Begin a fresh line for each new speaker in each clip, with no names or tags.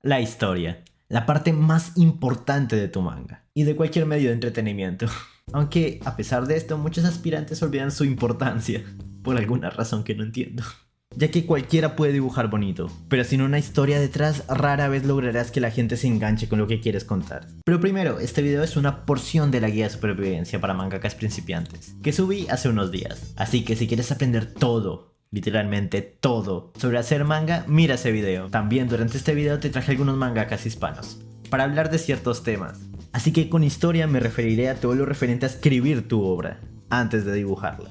La historia, la parte más importante de tu manga y de cualquier medio de entretenimiento. Aunque a pesar de esto, muchos aspirantes olvidan su importancia, por alguna razón que no entiendo. Ya que cualquiera puede dibujar bonito, pero sin una historia detrás rara vez lograrás que la gente se enganche con lo que quieres contar. Pero primero, este video es una porción de la guía de supervivencia para mangakas principiantes, que subí hace unos días. Así que si quieres aprender todo, literalmente todo, sobre hacer manga, mira ese video. También durante este video te traje algunos mangakas hispanos, para hablar de ciertos temas. Así que con historia me referiré a todo lo referente a escribir tu obra, antes de dibujarla.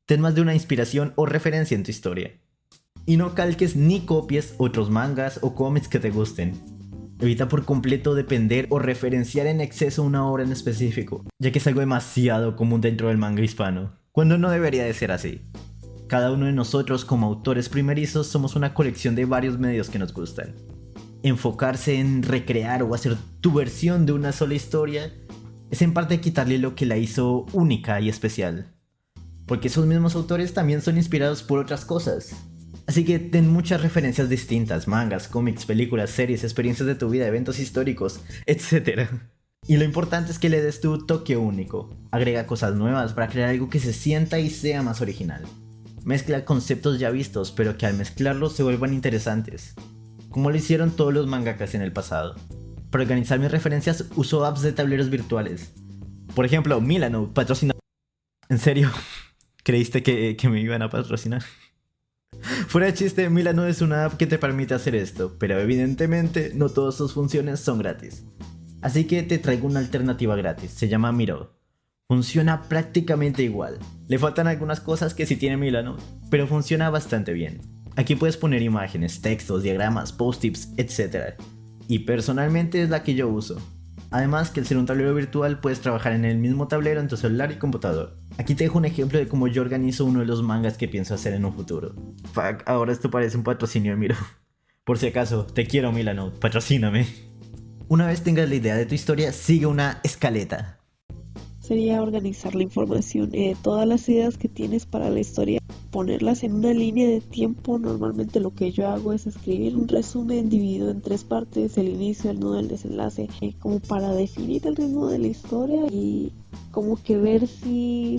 Ten más de una inspiración o referencia en tu historia. Y no calques ni copies otros mangas o cómics que te gusten. Evita por completo depender o referenciar en exceso una obra en específico, ya que es algo demasiado común dentro del manga hispano, cuando no debería de ser así. Cada uno de nosotros como autores primerizos somos una colección de varios medios que nos gustan. Enfocarse en recrear o hacer tu versión de una sola historia es en parte quitarle lo que la hizo única y especial, porque esos mismos autores también son inspirados por otras cosas. Así que ten muchas referencias distintas, mangas, cómics, películas, series, experiencias de tu vida, eventos históricos, etc. Y lo importante es que le des tu toque único. Agrega cosas nuevas para crear algo que se sienta y sea más original. Mezcla conceptos ya vistos, pero que al mezclarlos se vuelvan interesantes, como lo hicieron todos los mangakas en el pasado. Para organizar mis referencias uso apps de tableros virtuales. Por ejemplo, Milano patrocina... ¿En serio? ¿Creíste que me iban a patrocinar? Fuera de chiste, Milano es una app que te permite hacer esto, pero evidentemente no todas sus funciones son gratis. Así que te traigo una alternativa gratis, se llama Miro. Funciona prácticamente igual. Le faltan algunas cosas que sí tiene Milano, pero funciona bastante bien. Aquí puedes poner imágenes, textos, diagramas, post-its, etc. Y personalmente es la que yo uso. Además que al ser un tablero virtual puedes trabajar en el mismo tablero en tu celular y computador. Aquí te dejo un ejemplo de cómo yo organizo uno de los mangas que pienso hacer en un futuro. Fuck, ahora esto parece un patrocinio de Miro. Por si acaso, te quiero Milano, patrocíname. Una vez tengas la idea de tu historia, sigue una escaleta.
Sería organizar la información, todas las ideas que tienes para la historia, ponerlas en una línea de tiempo. Normalmente lo que yo hago es escribir un resumen dividido en 3 partes, el inicio, el nudo, el desenlace, como para definir el ritmo de la historia y como que ver si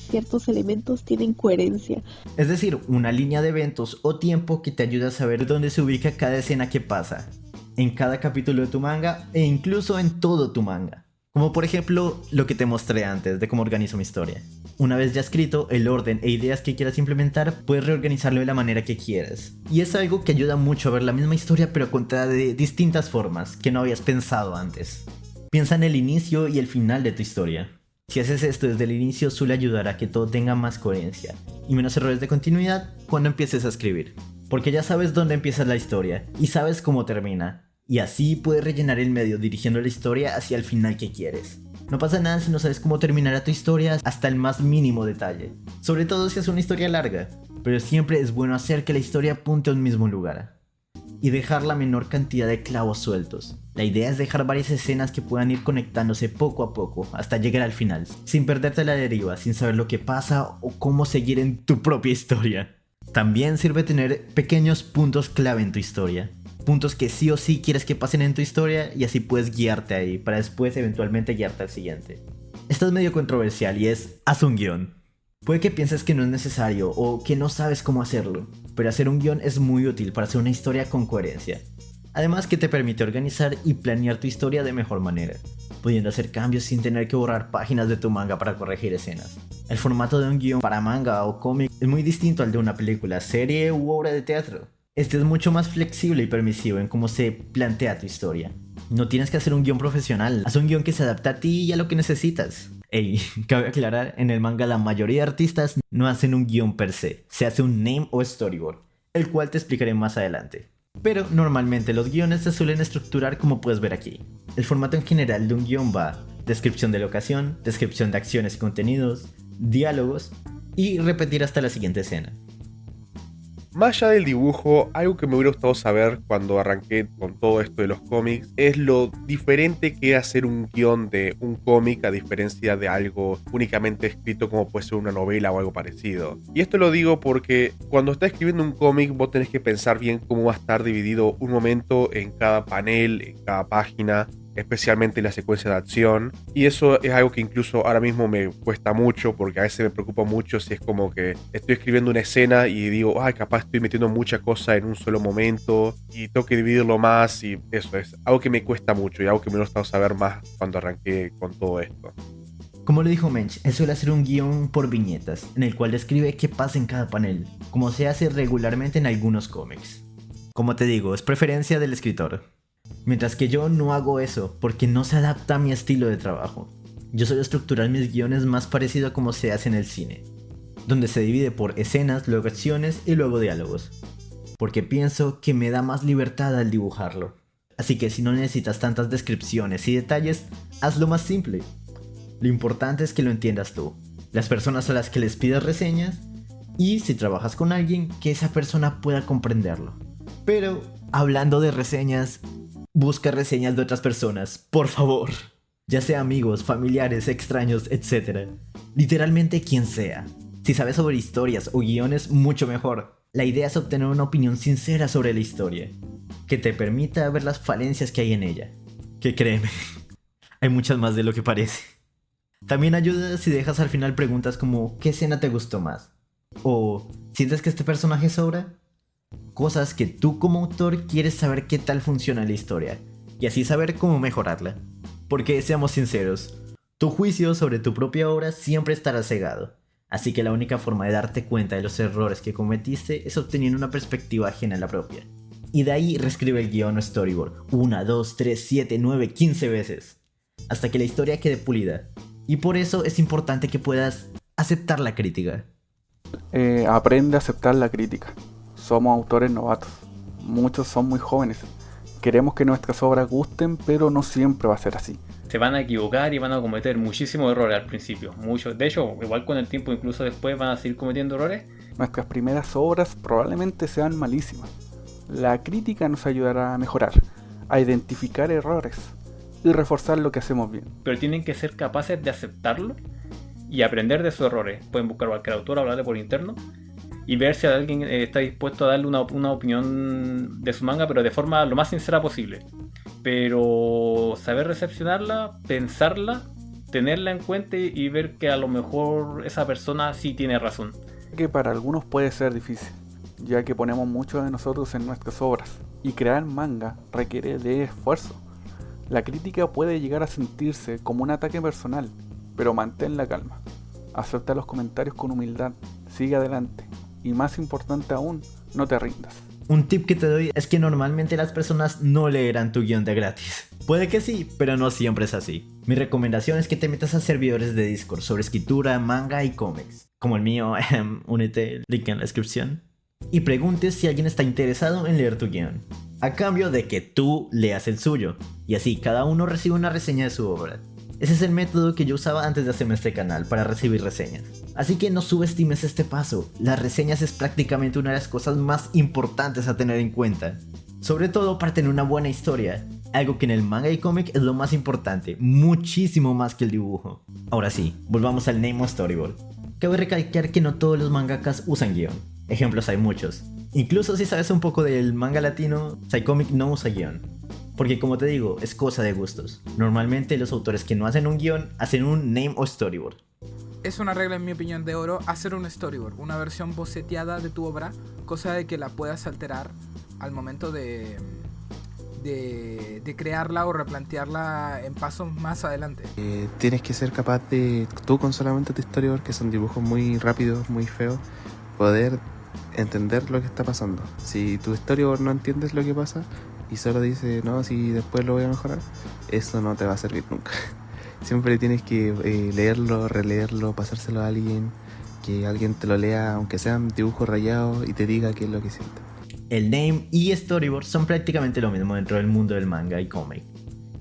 ciertos elementos tienen coherencia.
Es decir, una línea de eventos o tiempo que te ayuda a saber dónde se ubica cada escena que pasa, en cada capítulo de tu manga e incluso en todo tu manga. Como por ejemplo lo que te mostré antes de cómo organizo mi historia. Una vez ya escrito, el orden e ideas que quieras implementar, puedes reorganizarlo de la manera que quieras. Y es algo que ayuda mucho a ver la misma historia pero contada de distintas formas que no habías pensado antes. Piensa en el inicio y el final de tu historia. Si haces esto desde el inicio, suele ayudar a que todo tenga más coherencia y menos errores de continuidad cuando empieces a escribir. Porque ya sabes dónde empieza la historia y sabes cómo termina. Y así puedes rellenar el medio dirigiendo la historia hacia el final que quieres. No pasa nada si no sabes cómo terminará tu historia hasta el más mínimo detalle. Sobre todo si es una historia larga. Pero siempre es bueno hacer que la historia apunte a un mismo lugar. Y dejar la menor cantidad de clavos sueltos. La idea es dejar varias escenas que puedan ir conectándose poco a poco hasta llegar al final. Sin perderte la deriva, sin saber lo que pasa o cómo seguir en tu propia historia. También sirve tener pequeños puntos clave en tu historia. Puntos que sí o sí quieres que pasen en tu historia y así puedes guiarte ahí para después eventualmente guiarte al siguiente. Esto es medio controversial y es: haz un guión. Puede que pienses que no es necesario o que no sabes cómo hacerlo, pero hacer un guión es muy útil para hacer una historia con coherencia. Además que te permite organizar y planear tu historia de mejor manera, pudiendo hacer cambios sin tener que borrar páginas de tu manga para corregir escenas. El formato de un guión para manga o cómic es muy distinto al de una película, serie u obra de teatro. Este es mucho más flexible y permisivo en cómo se plantea tu historia. No tienes que hacer un guión profesional, haz un guión que se adapte a ti y a lo que necesitas. Ey, cabe aclarar, en el manga la mayoría de artistas no hacen un guión per se hace un name o storyboard, el cual te explicaré más adelante. Pero normalmente los guiones se suelen estructurar como puedes ver aquí. El formato en general de un guión va: descripción de locación, descripción de acciones y contenidos, diálogos y repetir hasta la siguiente escena.
Más allá del dibujo, algo que me hubiera gustado saber cuando arranqué con todo esto de los cómics es lo diferente que es hacer un guión de un cómic a diferencia de algo únicamente escrito como puede ser una novela o algo parecido. Y esto lo digo porque cuando estás escribiendo un cómic vos tenés que pensar bien cómo va a estar dividido un momento en cada panel, en cada página, especialmente la secuencia de acción, y eso es algo que incluso ahora mismo me cuesta mucho porque a veces me preocupa mucho si es como que estoy escribiendo una escena y digo, ay, capaz estoy metiendo mucha cosa en un solo momento y tengo que dividirlo más, y eso es algo que me cuesta mucho y algo que me hubiera gustado saber más cuando arranqué con todo esto.
Como lo dijo Mensch, él suele hacer un guión por viñetas, en el cual describe qué pasa en cada panel, como se hace regularmente en algunos cómics. Como te digo, es preferencia del escritor. Mientras que yo no hago eso, porque no se adapta a mi estilo de trabajo. Yo suelo estructurar mis guiones más parecido a como se hace en el cine, donde se divide por escenas, luego acciones y luego diálogos, porque pienso que me da más libertad al dibujarlo. Así que si no necesitas tantas descripciones y detalles, hazlo más simple. Lo importante es que lo entiendas tú, las personas a las que les pidas reseñas, y si trabajas con alguien, que esa persona pueda comprenderlo. Pero, hablando de reseñas, busca reseñas de otras personas, por favor. Ya sea amigos, familiares, extraños, etc. Literalmente quien sea. Si sabes sobre historias o guiones, mucho mejor. La idea es obtener una opinión sincera sobre la historia, que te permita ver las falencias que hay en ella. Que créeme, hay muchas más de lo que parece. También ayuda si dejas al final preguntas como ¿qué escena te gustó más? O ¿sientes que este personaje sobra? Cosas que tú como autor quieres saber qué tal funciona la historia, y así saber cómo mejorarla. Porque seamos sinceros, tu juicio sobre tu propia obra siempre estará cegado, así que la única forma de darte cuenta de los errores que cometiste es obteniendo una perspectiva ajena a la propia. Y de ahí reescribe el guión o storyboard 1, 2, 3, 7, 9, 15 veces, hasta que la historia quede pulida. Y por eso es importante que puedas aceptar la crítica.
Aprende a aceptar la crítica. Somos autores novatos, muchos son muy jóvenes. Queremos que nuestras obras gusten, pero no siempre va a ser así.
Se van a equivocar y van a cometer muchísimos errores al principio. Muchos. De hecho, igual con el tiempo, incluso después van a seguir cometiendo errores.
Nuestras primeras obras probablemente sean malísimas. La crítica nos ayudará a mejorar, a identificar errores y reforzar lo que hacemos bien.
Pero tienen que ser capaces de aceptarlo y aprender de sus errores. Pueden buscar a cualquier autor, hablarle por interno y ver si alguien está dispuesto a darle una opinión de su manga, pero de forma lo más sincera posible. Pero saber recepcionarla, pensarla, tenerla en cuenta y ver que a lo mejor esa persona sí tiene razón.
Que para algunos puede ser difícil, ya que ponemos mucho de nosotros en nuestras obras, y crear manga requiere de esfuerzo. La crítica puede llegar a sentirse como un ataque personal, pero mantén la calma. Acepta los comentarios con humildad, sigue adelante. Y más importante aún, no te rindas.
Un tip que te doy es que normalmente las personas no leerán tu guión de gratis. Puede que sí, pero no siempre es así. Mi recomendación es que te metas a servidores de Discord sobre escritura, manga y cómics, como el mío, únete, link en la descripción, y preguntes si alguien está interesado en leer tu guión, a cambio de que tú leas el suyo, y así cada uno recibe una reseña de su obra. Ese es el método que yo usaba antes de hacerme este canal para recibir reseñas. Así que no subestimes este paso. Las reseñas es prácticamente una de las cosas más importantes a tener en cuenta. Sobre todo para tener una buena historia. Algo que en el manga y cómic es lo más importante. Muchísimo más que el dibujo. Ahora sí, volvamos al name o storyboard. Cabe recalcar que no todos los mangakas usan guión. Ejemplos hay muchos. Incluso si sabes un poco del manga latino, Psycomic no usa guión. Porque como te digo, es cosa de gustos. Normalmente los autores que no hacen un guión, hacen un name o storyboard.
Es una regla en mi opinión de oro hacer un storyboard, una versión boceteada de tu obra, cosa de que la puedas alterar al momento de crearla o replantearla en pasos más adelante.
Tienes que ser capaz de, tú con solamente tu storyboard, que son dibujos muy rápidos, muy feos, poder entender lo que está pasando. Si tu storyboard no entiendes lo que pasa y solo dice, no, si después lo voy a mejorar, eso no te va a servir nunca. Siempre tienes que leerlo, releerlo, pasárselo a alguien, que alguien te lo lea, aunque sean dibujos rayados, y te diga qué es lo que siente.
El name y storyboard son prácticamente lo mismo dentro del mundo del manga y cómic.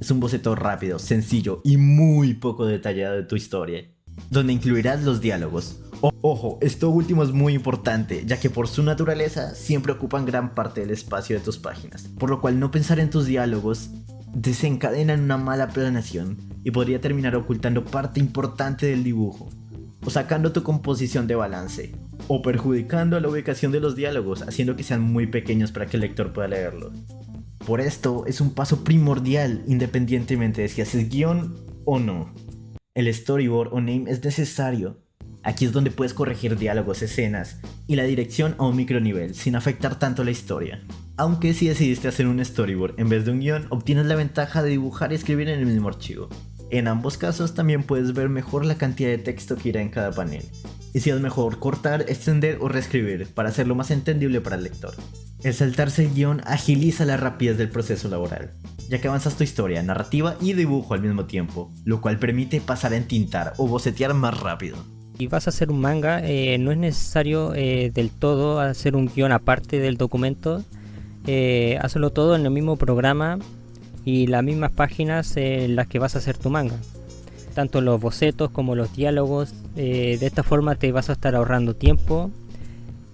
Es un boceto rápido, sencillo y muy poco detallado de tu historia, donde incluirás los diálogos, Ojo, esto último es muy importante, ya que por su naturaleza siempre ocupan gran parte del espacio de tus páginas, por lo cual no pensar en tus diálogos desencadenan una mala planeación y podría terminar ocultando parte importante del dibujo, o sacando tu composición de balance, o perjudicando la ubicación de los diálogos, haciendo que sean muy pequeños para que el lector pueda leerlos. Por esto es un paso primordial independientemente de si haces guión o no. El storyboard o name es necesario. Aquí es donde puedes corregir diálogos, escenas y la dirección a un micronivel sin afectar tanto la historia. Aunque si decidiste hacer un storyboard en vez de un guión, obtienes la ventaja de dibujar y escribir en el mismo archivo. En ambos casos también puedes ver mejor la cantidad de texto que irá en cada panel. Y si es mejor cortar, extender o reescribir para hacerlo más entendible para el lector. El saltarse el guión agiliza la rapidez del proceso laboral, ya que avanzas tu historia, narrativa y dibujo al mismo tiempo, lo cual permite pasar a entintar o bocetear más rápido.
Si vas a hacer un manga, no es necesario del todo hacer un guión aparte del documento. Hazlo todo en el mismo programa y las mismas páginas en las que vas a hacer tu manga. Tanto los bocetos como los diálogos. De esta forma te vas a estar ahorrando tiempo.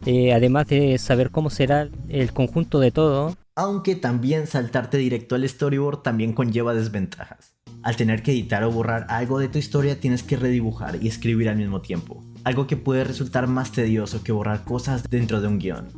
Además de saber cómo será el conjunto de todo.
Aunque también saltarte directo al storyboard también conlleva desventajas. Al tener que editar o borrar algo de tu historia tienes que redibujar y escribir al mismo tiempo, algo que puede resultar más tedioso que borrar cosas dentro de un guión.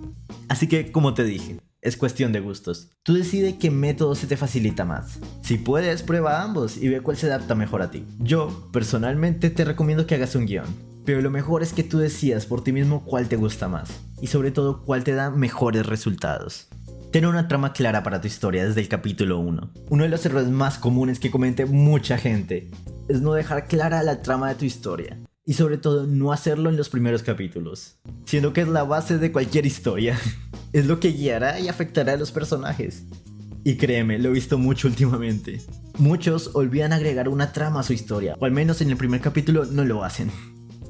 Así que, como te dije, es cuestión de gustos. Tú decides qué método se te facilita más. Si puedes, prueba ambos y ve cuál se adapta mejor a ti. Yo, personalmente, te recomiendo que hagas un guión, pero lo mejor es que tú decidas por ti mismo cuál te gusta más, y sobre todo cuál te da mejores resultados. Ten una trama clara para tu historia desde el capítulo 1. Uno de los errores más comunes que comete mucha gente es no dejar clara la trama de tu historia. Y sobre todo no hacerlo en los primeros capítulos, siendo que es la base de cualquier historia. Es lo que guiará y afectará a los personajes. Y créeme, lo he visto mucho últimamente. Muchos olvidan agregar una trama a su historia, o al menos en el primer capítulo no lo hacen.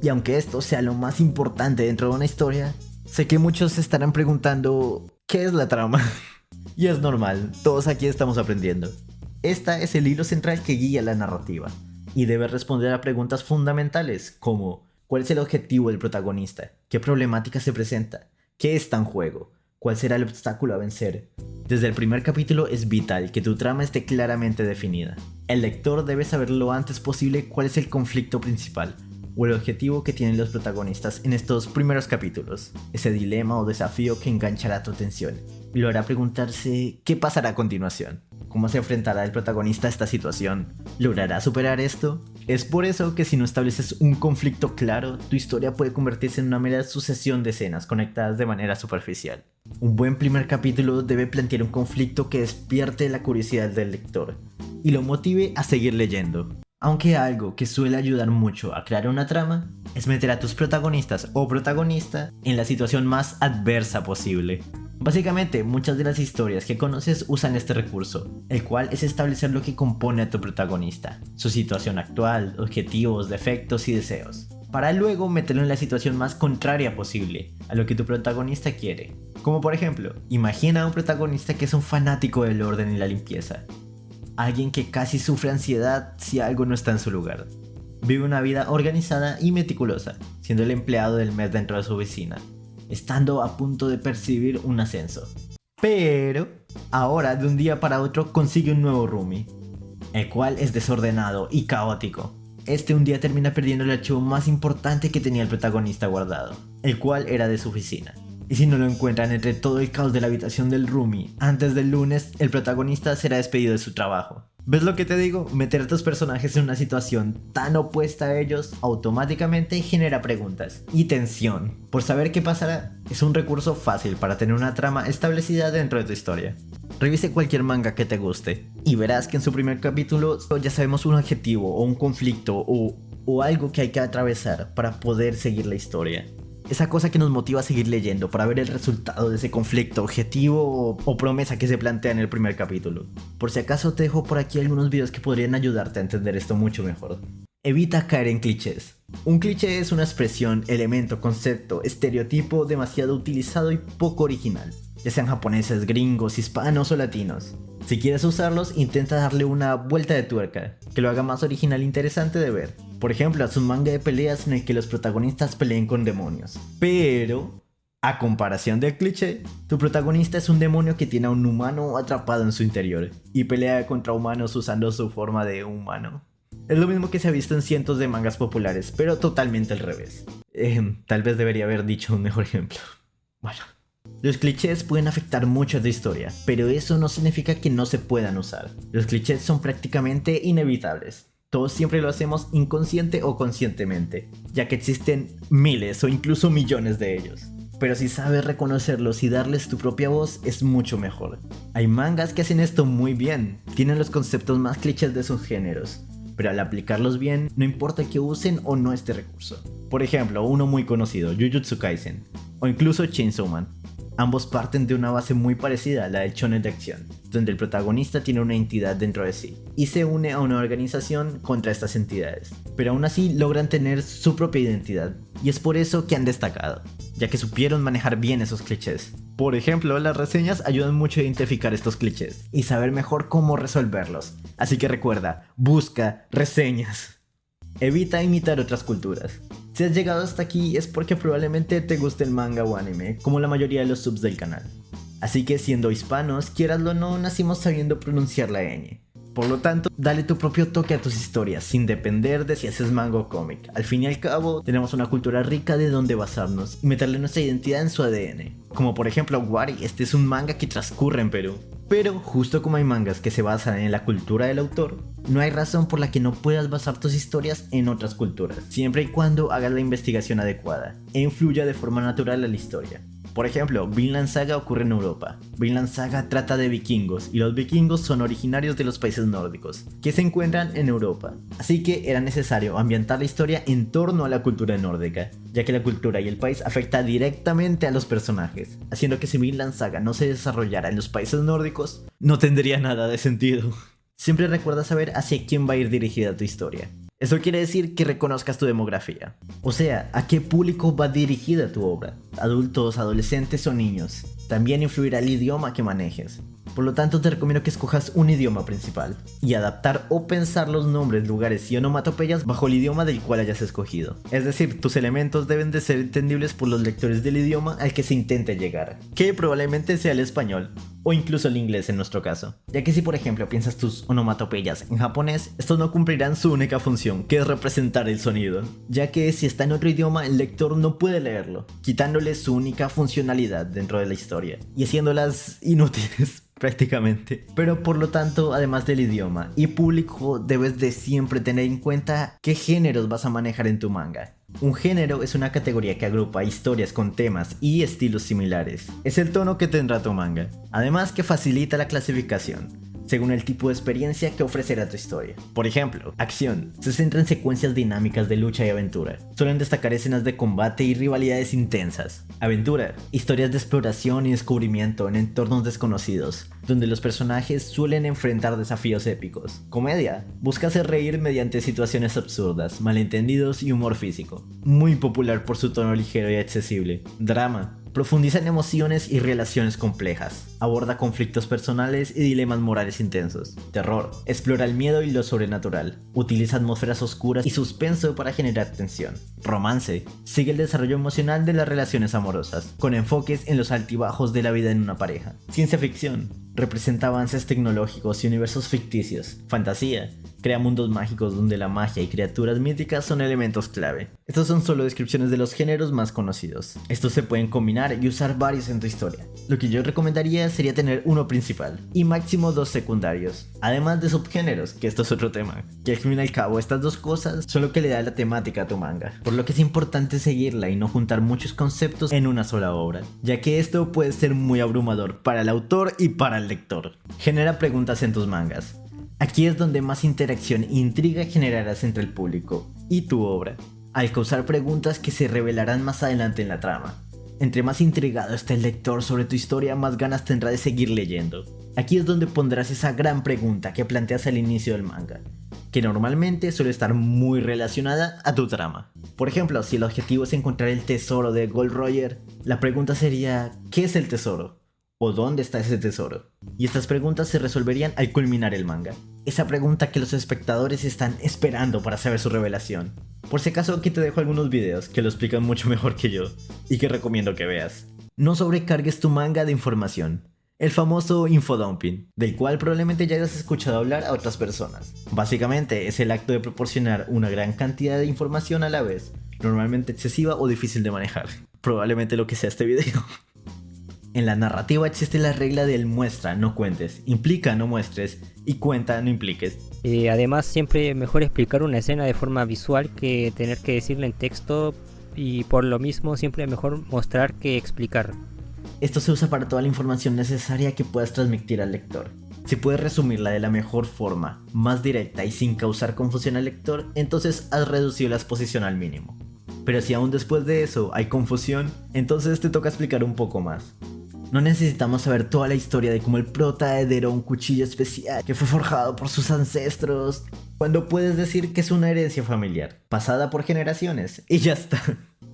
Y aunque esto sea lo más importante dentro de una historia, sé que muchos se estarán preguntando ¿qué es la trama? Y es normal, todos aquí estamos aprendiendo. Esta es el hilo central que guía la narrativa, y debe responder a preguntas fundamentales como ¿cuál es el objetivo del protagonista? ¿Qué problemática se presenta? ¿Qué está en juego? ¿Cuál será el obstáculo a vencer? Desde el primer capítulo es vital que tu trama esté claramente definida. El lector debe saber lo antes posible cuál es el conflicto principal, o el objetivo que tienen los protagonistas en estos primeros capítulos, ese dilema o desafío que enganchará tu atención y lo hará preguntarse ¿qué pasará a continuación? ¿Cómo se enfrentará el protagonista a esta situación? ¿Logrará superar esto? Es por eso que si no estableces un conflicto claro, tu historia puede convertirse en una mera sucesión de escenas conectadas de manera superficial. Un buen primer capítulo debe plantear un conflicto que despierte la curiosidad del lector y lo motive a seguir leyendo. Aunque algo que suele ayudar mucho a crear una trama es meter a tus protagonistas o protagonista en la situación más adversa posible. Básicamente, muchas de las historias que conoces usan este recurso, el cual es establecer lo que compone a tu protagonista, su situación actual, objetivos, defectos y deseos, para luego meterlo en la situación más contraria posible a lo que tu protagonista quiere. Como por ejemplo, imagina a un protagonista que es un fanático del orden y la limpieza. Alguien que casi sufre ansiedad si algo no está en su lugar. Vive una vida organizada y meticulosa, siendo el empleado del mes dentro de su oficina, estando a punto de percibir un ascenso. Pero, ahora de un día para otro consigue un nuevo roomie, el cual es desordenado y caótico. Este un día termina perdiendo el archivo más importante que tenía el protagonista guardado, el cual era de su oficina. Y si no lo encuentran entre todo el caos de la habitación del roomie, antes del lunes, el protagonista será despedido de su trabajo. ¿Ves lo que te digo? Meter a tus personajes en una situación tan opuesta a ellos automáticamente genera preguntas y tensión por saber qué pasará. Es un recurso fácil para tener una trama establecida dentro de tu historia. Revise cualquier manga que te guste y verás que en su primer capítulo ya sabemos un objetivo o un conflicto o algo que hay que atravesar para poder seguir la historia. Esa cosa que nos motiva a seguir leyendo para ver el resultado de ese conflicto, objetivo o promesa que se plantea en el primer capítulo. Por si acaso te dejo por aquí algunos videos que podrían ayudarte a entender esto mucho mejor. Evita caer en clichés. Un cliché es una expresión, elemento, concepto, estereotipo demasiado utilizado y poco original, ya sean japoneses, gringos, hispanos o latinos. Si quieres usarlos, intenta darle una vuelta de tuerca, que lo haga más original e interesante de ver. Por ejemplo, haz un manga de peleas en el que los protagonistas peleen con demonios. Pero, a comparación del cliché, tu protagonista es un demonio que tiene a un humano atrapado en su interior y pelea contra humanos usando su forma de humano. Es lo mismo que se ha visto en cientos de mangas populares, pero totalmente al revés. Tal vez debería haber dicho un mejor ejemplo. Bueno, los clichés pueden afectar mucho a tu historia, pero eso no significa que no se puedan usar. Los clichés son prácticamente inevitables. Todos siempre lo hacemos inconsciente o conscientemente, ya que existen miles o incluso millones de ellos. Pero si sabes reconocerlos y darles tu propia voz, es mucho mejor. Hay mangas que hacen esto muy bien, tienen los conceptos más clichés de sus géneros, pero al aplicarlos bien, no importa que usen o no este recurso. Por ejemplo, uno muy conocido, Jujutsu Kaisen, o incluso Chainsaw Man. Ambos parten de una base muy parecida a la del shonen de acción, donde el protagonista tiene una entidad dentro de sí, y se une a una organización contra estas entidades, pero aún así logran tener su propia identidad, y es por eso que han destacado, ya que supieron manejar bien esos clichés. Por ejemplo, las reseñas ayudan mucho a identificar estos clichés, y saber mejor cómo resolverlos, así que recuerda, busca reseñas. Evita imitar otras culturas. Si has llegado hasta aquí es porque probablemente te guste el manga o anime, como la mayoría de los subs del canal. Así que siendo hispanos, quieraslo o no, nacimos sabiendo pronunciar la ñ. Por lo tanto, dale tu propio toque a tus historias, sin depender de si haces manga o cómic. Al fin y al cabo, tenemos una cultura rica de donde basarnos y meterle nuestra identidad en su ADN. Como por ejemplo Wari, este es un manga que transcurre en Perú. Pero, justo como hay mangas que se basan en la cultura del autor, no hay razón por la que no puedas basar tus historias en otras culturas, siempre y cuando hagas la investigación adecuada e influya de forma natural a la historia. Por ejemplo, Vinland Saga ocurre en Europa. Vinland Saga trata de vikingos, y los vikingos son originarios de los países nórdicos, que se encuentran en Europa. Así que era necesario ambientar la historia en torno a la cultura nórdica, ya que la cultura y el país afecta directamente a los personajes, haciendo que si Vinland Saga no se desarrollara en los países nórdicos, no tendría nada de sentido. Siempre recuerda saber hacia quién va a ir dirigida tu historia. Eso quiere decir que reconozcas tu demografía. O sea, ¿a qué público va dirigida tu obra? ¿Adultos, adolescentes o niños? También influirá el idioma que manejes. Por lo tanto, te recomiendo que escojas un idioma principal y adaptar o pensar los nombres, lugares y onomatopeyas bajo el idioma del cual hayas escogido. Es decir, tus elementos deben de ser entendibles por los lectores del idioma al que se intente llegar, que probablemente sea el español o incluso el inglés en nuestro caso, ya que si por ejemplo piensas tus onomatopeyas en japonés, estos no cumplirán su única función, que es representar el sonido, ya que si está en otro idioma el lector no puede leerlo, quitándole su única funcionalidad dentro de la historia y haciéndolas inútiles prácticamente. Pero por lo tanto, además del idioma y público, debes de siempre tener en cuenta qué géneros vas a manejar en tu manga. Un género es una categoría que agrupa historias con temas y estilos similares. Es el tono que tendrá tu manga. Además que facilita la clasificación según el tipo de experiencia que ofrecerá tu historia. Por ejemplo, acción se centra en secuencias dinámicas de lucha y aventura. Suelen destacar escenas de combate y rivalidades intensas. Aventura, historias de exploración y descubrimiento en entornos desconocidos, donde los personajes suelen enfrentar desafíos épicos. Comedia, busca hacer reír mediante situaciones absurdas, malentendidos y humor físico. Muy popular por su tono ligero y accesible. Drama, profundiza en emociones y relaciones complejas, aborda conflictos personales y dilemas morales intensos. Terror, explora el miedo y lo sobrenatural, utiliza atmósferas oscuras y suspenso para generar tensión. Romance, sigue el desarrollo emocional de las relaciones amorosas, con enfoques en los altibajos de la vida en una pareja. Ciencia ficción, representa avances tecnológicos y universos ficticios. Fantasía, crea mundos mágicos donde la magia y criaturas míticas son elementos clave. Estos son solo descripciones de los géneros más conocidos. Estos se pueden combinar y usar varios en tu historia. Lo que yo recomendaría sería tener uno principal y máximo 2 secundarios, además de subgéneros, que esto es otro tema, que al fin y al cabo estas dos cosas son lo que le da la temática a tu manga, por lo que es importante seguirla y no juntar muchos conceptos en una sola obra, ya que esto puede ser muy abrumador para el autor y para el lector. Genera preguntas en tus mangas. Aquí es donde más interacción e intriga generarás entre el público y tu obra, al causar preguntas que se revelarán más adelante en la trama. Entre más intrigado esté el lector sobre tu historia, más ganas tendrá de seguir leyendo. Aquí es donde pondrás esa gran pregunta que planteas al inicio del manga, que normalmente suele estar muy relacionada a tu trama. Por ejemplo, si el objetivo es encontrar el tesoro de Gold Roger, la pregunta sería ¿qué es el tesoro? ¿O dónde está ese tesoro? Y estas preguntas se resolverían al culminar el manga. Esa pregunta que los espectadores están esperando para saber su revelación. Por si acaso, aquí te dejo algunos videos que lo explican mucho mejor que yo y que recomiendo que veas. No sobrecargues tu manga de información. El famoso infodumping, del cual probablemente ya hayas escuchado hablar a otras personas. Básicamente es el acto de proporcionar una gran cantidad de información a la vez, normalmente excesiva o difícil de manejar. Probablemente lo que sea este video. En la narrativa existe la regla del muestra, no cuentes, implica, no muestres, y cuenta, no impliques.
Además, siempre es mejor explicar una escena de forma visual que tener que decirla en texto, y por lo mismo siempre es mejor mostrar que explicar.
Esto se usa para toda la información necesaria que puedas transmitir al lector. Si puedes resumirla de la mejor forma, más directa y sin causar confusión al lector, entonces has reducido la exposición al mínimo. Pero si aún después de eso hay confusión, entonces te toca explicar un poco más. No necesitamos saber toda la historia de cómo el prota heredó un cuchillo especial que fue forjado por sus ancestros, cuando puedes decir que es una herencia familiar, pasada por generaciones, y ya está.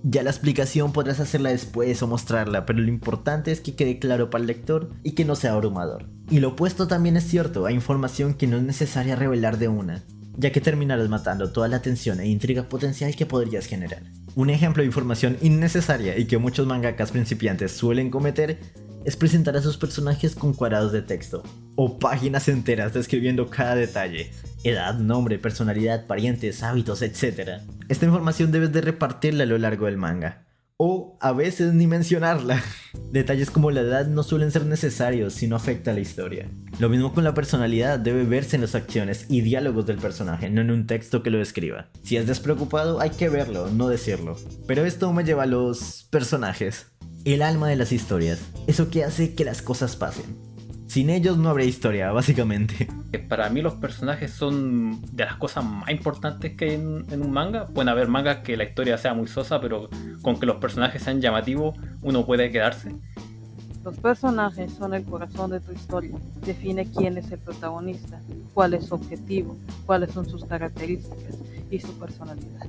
Ya la explicación podrás hacerla después o mostrarla, pero lo importante es que quede claro para el lector y que no sea abrumador. Y lo opuesto también es cierto, hay información que no es necesaria revelar de una, ya que terminarás matando toda la atención e intriga potencial que podrías generar. Un ejemplo de información innecesaria y que muchos mangakas principiantes suelen cometer es presentar a sus personajes con cuadrados de texto, o páginas enteras describiendo cada detalle, edad, nombre, personalidad, parientes, hábitos, etc. Esta información debes de repartirla a lo largo del manga, o a veces ni mencionarla. Detalles como la edad no suelen ser necesarios si no afecta a la historia. Lo mismo con la personalidad, debe verse en las acciones y diálogos del personaje, no en un texto que lo describa. Si es despreocupado hay que verlo, no decirlo. Pero esto me lleva a los personajes. El alma de las historias, eso que hace que las cosas pasen. Sin ellos no habría historia, básicamente.
Para mí los personajes son de las cosas más importantes que hay en un manga. Pueden haber mangas que la historia sea muy sosa, pero con que los personajes sean llamativos, uno puede quedarse.
Los personajes son el corazón de tu historia. Define quién es el protagonista, cuál es su objetivo, cuáles son sus características y su personalidad.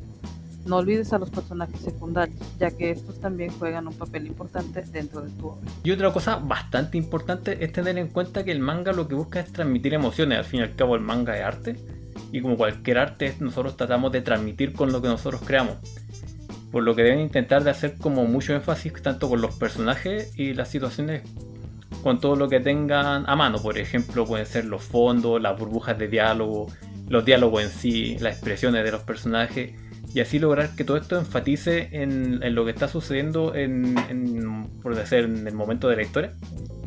No olvides a los personajes secundarios, ya que estos también juegan un papel importante dentro de tu obra.
Y otra cosa bastante importante es tener en cuenta que el manga lo que busca es transmitir emociones. Al fin y al cabo el manga es arte, y como cualquier arte nosotros tratamos de transmitir con lo que nosotros creamos. Por lo que deben intentar de hacer como mucho énfasis tanto con los personajes y las situaciones, con todo lo que tengan a mano. Por ejemplo, pueden ser los fondos, las burbujas de diálogo, los diálogos en sí, las expresiones de los personajes, y así lograr que todo esto enfatice en lo que está sucediendo por decir, en el momento de la historia,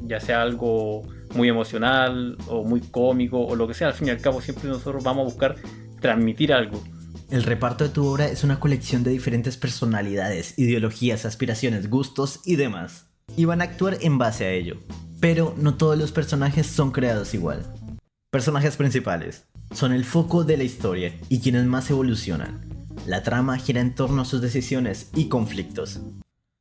ya sea algo muy emocional o muy cómico o lo que sea. Al fin y al cabo siempre nosotros vamos a buscar transmitir algo.
El reparto de tu obra es una colección de diferentes personalidades, ideologías, aspiraciones, gustos y demás, y van a actuar en base a ello. Pero no todos los personajes son creados igual. Personajes principales son el foco de la historia y quienes más evolucionan. La trama gira en torno a sus decisiones y conflictos.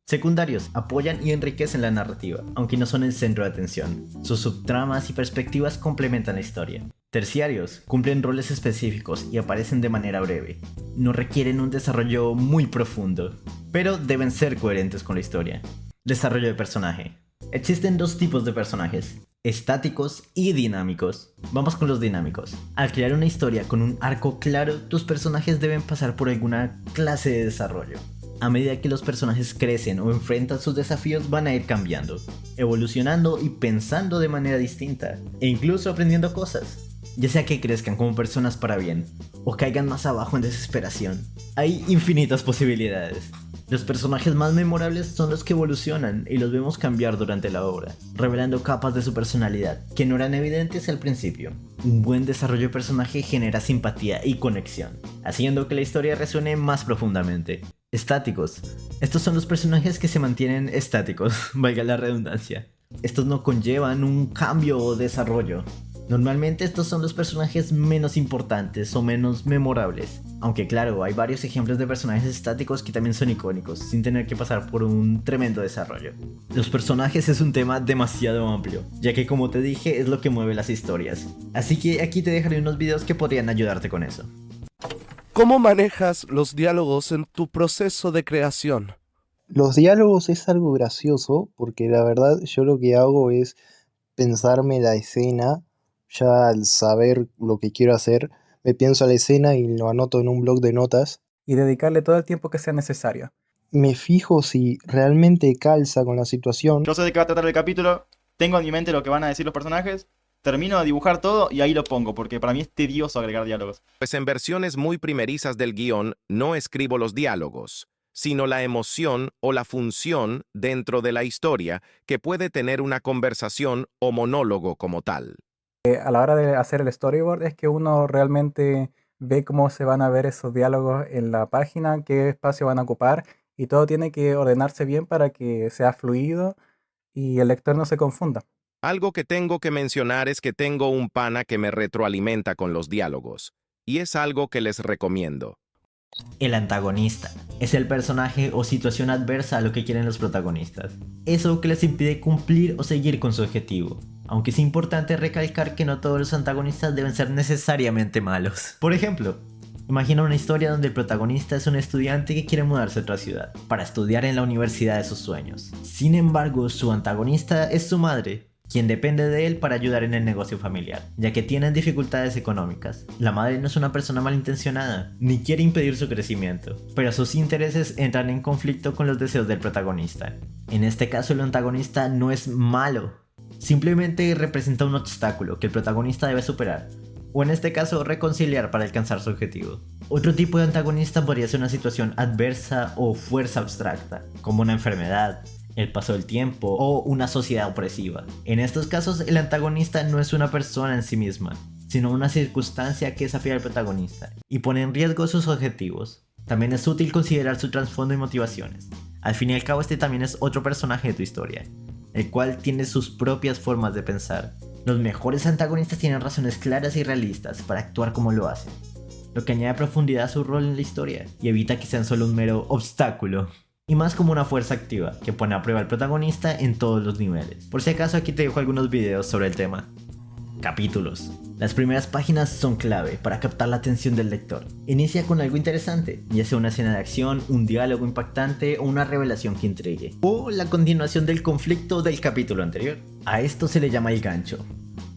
Secundarios apoyan y enriquecen la narrativa, aunque no son el centro de atención. Sus subtramas y perspectivas complementan la historia. Terciarios cumplen roles específicos y aparecen de manera breve. No requieren un desarrollo muy profundo, pero deben ser coherentes con la historia. Desarrollo de personaje. Existen dos tipos de personajes: estáticos y dinámicos. Vamos con los dinámicos. Al crear una historia con un arco claro, tus personajes deben pasar por alguna clase de desarrollo. A medida que los personajes crecen o enfrentan sus desafíos, van a ir cambiando, evolucionando y pensando de manera distinta, e incluso aprendiendo cosas. Ya sea que crezcan como personas para bien, o caigan más abajo en desesperación. Hay infinitas posibilidades. Los personajes más memorables son los que evolucionan y los vemos cambiar durante la obra, revelando capas de su personalidad que no eran evidentes al principio. Un buen desarrollo de personaje genera simpatía y conexión, haciendo que la historia resuene más profundamente. Estáticos. Estos son los personajes que se mantienen estáticos, valga la redundancia. Estos no conllevan un cambio o desarrollo. Normalmente estos son los personajes menos importantes o menos memorables, aunque claro, hay varios ejemplos de personajes estáticos que también son icónicos, sin tener que pasar por un tremendo desarrollo. Los personajes es un tema demasiado amplio, ya que como te dije es lo que mueve las historias, así que aquí te dejaré unos videos que podrían ayudarte con eso.
¿Cómo manejas los diálogos en tu proceso de creación?
Los diálogos es algo gracioso, porque la verdad yo lo que hago es pensarme la escena. Ya al saber lo que quiero hacer, me pienso a la escena y lo anoto en un bloc de notas.
Y dedicarle todo el tiempo que sea necesario.
Me fijo si realmente calza con la situación.
Yo sé de qué va a tratar el capítulo, tengo en mi mente lo que van a decir los personajes, termino de dibujar todo y ahí lo pongo, porque para mí es tedioso agregar diálogos.
Pues en versiones muy primerizas del guión no escribo los diálogos, sino la emoción o la función dentro de la historia que puede tener una conversación o monólogo como tal.
A la hora de hacer el storyboard es que uno realmente ve cómo se van a ver esos diálogos en la página, qué espacio van a ocupar, y todo tiene que ordenarse bien para que sea fluido y el lector no se confunda.
Algo que tengo que mencionar es que tengo un pana que me retroalimenta con los diálogos, y es algo que les recomiendo.
El antagonista es el personaje o situación adversa a lo que quieren los protagonistas. Eso que les impide cumplir o seguir con su objetivo. Aunque es importante recalcar que no todos los antagonistas deben ser necesariamente malos. Por ejemplo, imagina una historia donde el protagonista es un estudiante que quiere mudarse a otra ciudad para estudiar en la universidad de sus sueños. Sin embargo, su antagonista es su madre, quien depende de él para ayudar en el negocio familiar, ya que tienen dificultades económicas. La madre no es una persona malintencionada, ni quiere impedir su crecimiento, pero sus intereses entran en conflicto con los deseos del protagonista. En este caso, el antagonista no es malo, simplemente representa un obstáculo que el protagonista debe superar, o en este caso reconciliar para alcanzar su objetivo. Otro tipo de antagonista podría ser una situación adversa o fuerza abstracta, como una enfermedad, el paso del tiempo o una sociedad opresiva. En estos casos, el antagonista no es una persona en sí misma, sino una circunstancia que desafía al protagonista y pone en riesgo sus objetivos. También es útil considerar su trasfondo y motivaciones. Al fin y al cabo, este también es otro personaje de tu historia, el cual tiene sus propias formas de pensar. Los mejores antagonistas tienen razones claras y realistas para actuar como lo hacen, lo que añade profundidad a su rol en la historia y evita que sean solo un mero obstáculo, y más como una fuerza activa que pone a prueba al protagonista en todos los niveles. Por si acaso, aquí te dejo algunos videos sobre el tema. Capítulos. Las primeras páginas son clave para captar la atención del lector. Inicia con algo interesante, ya sea una escena de acción, un diálogo impactante o una revelación que intrigue, o la continuación del conflicto del capítulo anterior. A esto se le llama el gancho,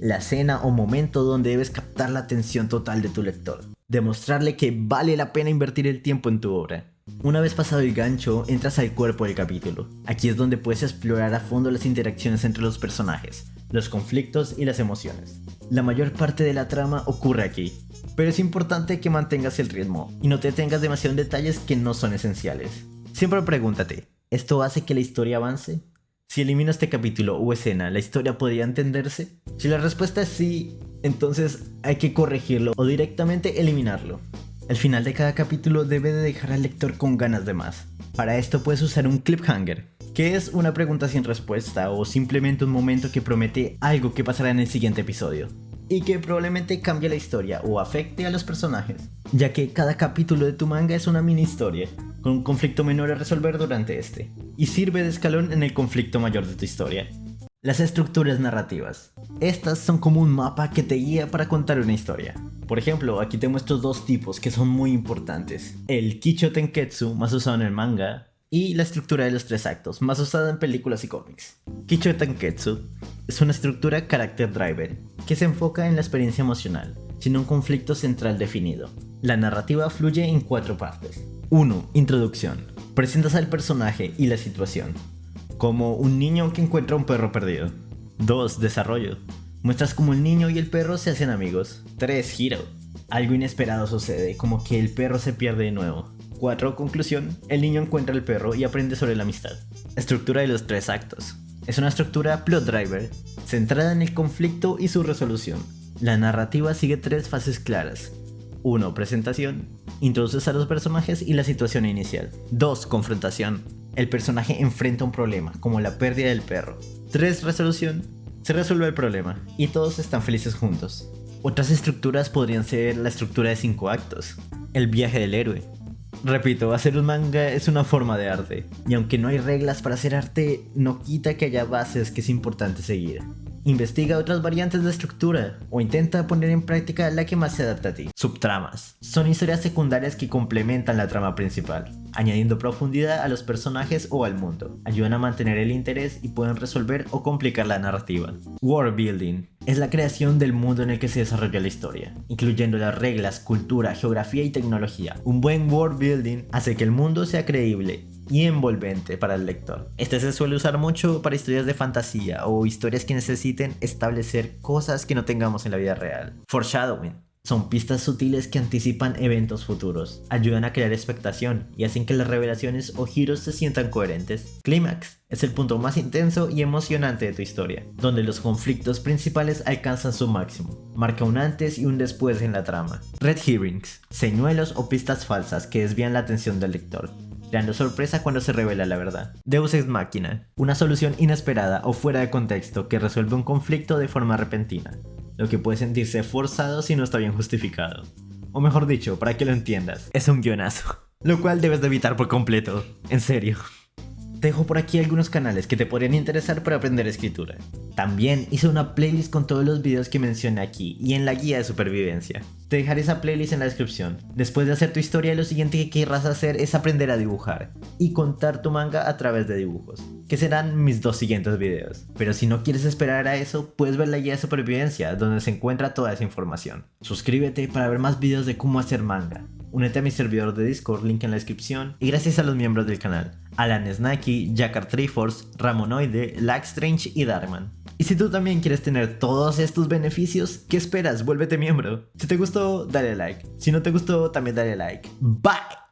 la escena o momento donde debes captar la atención total de tu lector, demostrarle que vale la pena invertir el tiempo en tu obra. Una vez pasado el gancho, entras al cuerpo del capítulo. Aquí es donde puedes explorar a fondo las interacciones entre los personajes, los conflictos y las emociones. La mayor parte de la trama ocurre aquí, pero es importante que mantengas el ritmo y no te detengas demasiado en detalles que no son esenciales. Siempre pregúntate, ¿esto hace que la historia avance? Si elimino este capítulo o escena, ¿la historia podría entenderse? Si la respuesta es sí, entonces hay que corregirlo o directamente eliminarlo. El final de cada capítulo debe de dejar al lector con ganas de más. Para esto puedes usar un cliffhanger, que es una pregunta sin respuesta o simplemente un momento que promete algo que pasará en el siguiente episodio, y que probablemente cambie la historia o afecte a los personajes, ya que cada capítulo de tu manga es una mini historia, con un conflicto menor a resolver durante este, y sirve de escalón en el conflicto mayor de tu historia. Las estructuras narrativas. Estas son como un mapa que te guía para contar una historia. Por ejemplo, aquí te muestro dos tipos que son muy importantes. El Kicho Tenketsu, más usado en el manga, y la estructura de los 3 actos, más usada en películas y cómics. Kicho Tenketsu es una estructura character driven, que se enfoca en la experiencia emocional, sin un conflicto central definido. La narrativa fluye en 4 partes. 1. Introducción. Presentas al personaje y la situación, como un niño que encuentra un perro perdido. 2. Desarrollo. Muestras cómo el niño y el perro se hacen amigos. 3. Giro. Algo inesperado sucede, como que el perro se pierde de nuevo. 4. Conclusión. El niño encuentra al perro y aprende sobre la amistad. Estructura de los 3 actos. Es una estructura plot driver, centrada en el conflicto y su resolución. La narrativa sigue 3 fases claras. 1. Presentación. Introduces a los personajes y la situación inicial. 2. Confrontación. El personaje enfrenta un problema, como la pérdida del perro. 3. Resolución. Se resuelve el problema, y todos están felices juntos. Otras estructuras podrían ser la estructura de 5 actos. El viaje del héroe. Repito, hacer un manga es una forma de arte, y aunque no hay reglas para hacer arte, no quita que haya bases que es importante seguir. Investiga otras variantes de estructura, o intenta poner en práctica la que más se adapta a ti. Subtramas. Son historias secundarias que complementan la trama principal, añadiendo profundidad a los personajes o al mundo. Ayudan a mantener el interés y pueden resolver o complicar la narrativa. World building. es la creación del mundo en el que se desarrolla la historia, incluyendo las reglas, cultura, geografía y tecnología. Un buen world building hace que el mundo sea creíble y envolvente para el lector. Este se suele usar mucho para historias de fantasía o historias que necesiten establecer cosas que no tengamos en la vida real. Foreshadowing son pistas sutiles que anticipan eventos futuros, ayudan a crear expectación y hacen que las revelaciones o giros se sientan coherentes. Clímax es el punto más intenso y emocionante de tu historia, donde los conflictos principales alcanzan su máximo. Marca un antes y un después en la trama. Red herrings, señuelos o pistas falsas que desvían la atención del lector, creando sorpresa cuando se revela la verdad. Deus ex machina, una solución inesperada o fuera de contexto que resuelve un conflicto de forma repentina, lo que puede sentirse forzado si no está bien justificado. O mejor dicho, para que lo entiendas, es un guionazo, lo cual debes de evitar por completo, en serio. Te dejo por aquí algunos canales que te podrían interesar para aprender escritura. También hice una playlist con todos los videos que mencioné aquí y en la guía de supervivencia. Te dejaré esa playlist en la descripción. Después de hacer tu historia, lo siguiente que querrás hacer es aprender a dibujar y contar tu manga a través de dibujos, que serán mis 2 siguientes videos. Pero si no quieres esperar a eso, puedes ver la guía de supervivencia donde se encuentra toda esa información. Suscríbete para ver más videos de cómo hacer manga. Únete a mi servidor de Discord, link en la descripción. Y gracias a los miembros del canal: Alan Snaki, Jakar Triforce, Ramonoide, Lagstrange y Darman. Y si tú también quieres tener todos estos beneficios, ¿qué esperas? Vuélvete miembro. Si te gustó, dale like. Si no te gustó, también dale like. Bye.